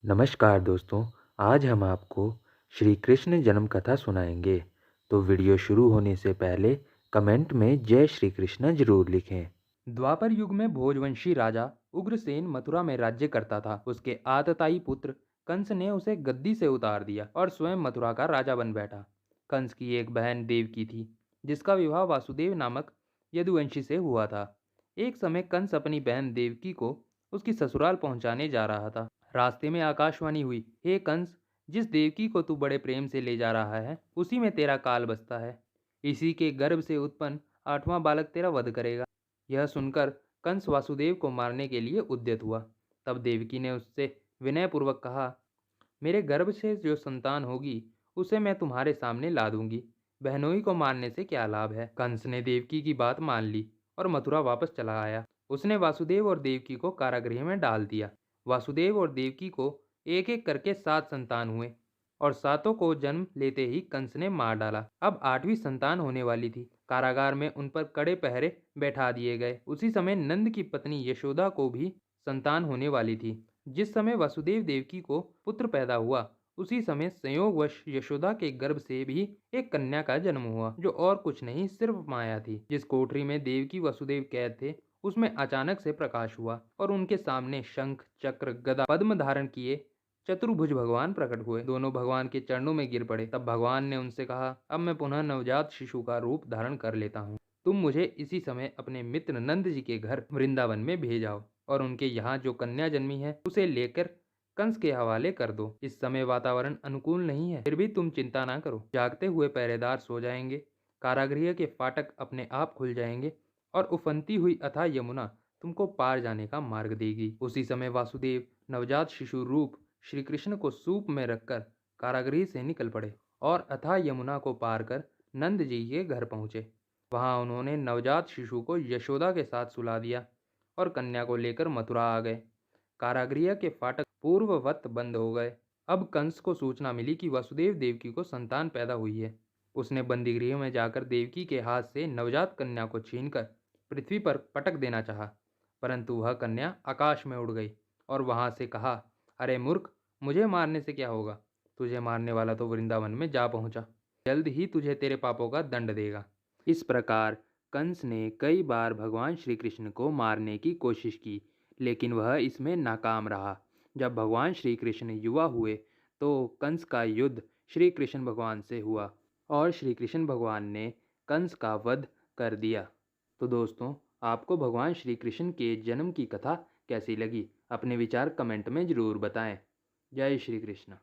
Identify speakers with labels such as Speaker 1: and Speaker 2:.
Speaker 1: नमस्कार दोस्तों, आज हम आपको श्री कृष्ण जन्म कथा सुनाएंगे। तो वीडियो शुरू होने से पहले कमेंट में जय श्री कृष्ण जरूर लिखें। द्वापर युग में भोजवंशी राजा उग्रसेन मथुरा में राज्य करता था। उसके आतताई पुत्र कंस ने उसे गद्दी से उतार दिया और स्वयं मथुरा का राजा बन बैठा। कंस की एक बहन देवकी थी, जिसका विवाह वासुदेव नामक यदुवंशी से हुआ था। एक समय कंस अपनी बहन देवकी को उसकी ससुराल पहुंचाने जा रहा था। रास्ते में आकाशवाणी हुई, हे कंस, जिस देवकी को तू बड़े प्रेम से ले जा रहा है उसी में तेरा काल बसता है। इसी के गर्भ से उत्पन्न आठवां बालक तेरा वध करेगा। यह सुनकर कंस वासुदेव को मारने के लिए उद्यत हुआ। तब देवकी ने उससे विनयपूर्वक कहा, मेरे गर्भ से जो संतान होगी उसे मैं तुम्हारे सामने ला दूंगी। बहनोई को मारने से क्या लाभ है। कंस ने देवकी की बात मान ली और मथुरा वापस चला आया। उसने वासुदेव और देवकी को कारागृह में डाल दिया। वासुदेव और देवकी को एक एक करके 7 संतान हुए और सातों को जन्म लेते ही कंस ने मार डाला। अब 8वीं संतान होने वाली थी। कारागार में उन पर कड़े पहरे बैठा दिए गए। उसी समय नंद की पत्नी यशोदा को भी संतान होने वाली थी। जिस समय वसुदेव देवकी को पुत्र पैदा हुआ, उसी समय संयोगवश यशोदा के गर्भ से भी एक कन्या का जन्म हुआ, जो और कुछ नहीं सिर्फ माया थी। जिस कोठरी में देवकी वसुदेव कैद थे, उसमें अचानक से प्रकाश हुआ और उनके सामने शंख, चक्र, गदा, पद्म धारण किए चतुर्भुज भगवान प्रकट हुए। दोनों भगवान के चरणों में गिर पड़े। तब भगवान ने उनसे कहा, अब मैं पुनः नवजात शिशु का रूप धारण कर लेता हूँ। तुम मुझे इसी समय अपने मित्र नंद जी के घर वृंदावन में भेजाओ और उनके यहाँ जो कन्या जन्मी है उसे लेकर कंस के हवाले कर दो। इस समय वातावरण अनुकूल नहीं है, फिर भी तुम चिंता ना करो। जागते हुए पहरेदार सो जाएंगे, कारागृह के फाटक अपने आप खुल जाएंगे और उफनती हुई अथाह यमुना तुमको पार जाने का मार्ग देगी। उसी समय वासुदेव नवजात शिशु रूप श्री कृष्ण को सूप में रखकर कारागृह से निकल पड़े और अथाह यमुना को पार कर नंद जी के घर पहुंचे। वहां उन्होंने नवजात शिशु को यशोदा के साथ सुला दिया और कन्या को लेकर मथुरा आ गए। कारागृह के फाटक पूर्ववत बंद हो गए। अब कंस को सूचना मिली कि वसुदेव देवकी को संतान पैदा हुई है। उसने बंदीगृह में जाकर देवकी के हाथ से नवजात कन्या को छीनकर पृथ्वी पर पटक देना चाहा, परंतु वह कन्या आकाश में उड़ गई और वहां से कहा, अरे मूर्ख, मुझे मारने से क्या होगा। तुझे मारने वाला तो वृंदावन में जा पहुंचा, जल्द ही तुझे तेरे पापों का दंड देगा। इस प्रकार कंस ने कई बार भगवान श्री कृष्ण को मारने की कोशिश की, लेकिन वह इसमें नाकाम रहा। जब भगवान श्री कृष्ण युवा हुए तो कंस का युद्ध श्री कृष्ण भगवान से हुआ और श्री कृष्ण भगवान ने कंस का वध कर दिया। तो दोस्तों, आपको भगवान श्री कृष्ण के जन्म की कथा कैसी लगी? अपने विचार कमेंट में ज़रूर बताएं। जय श्री कृष्ण।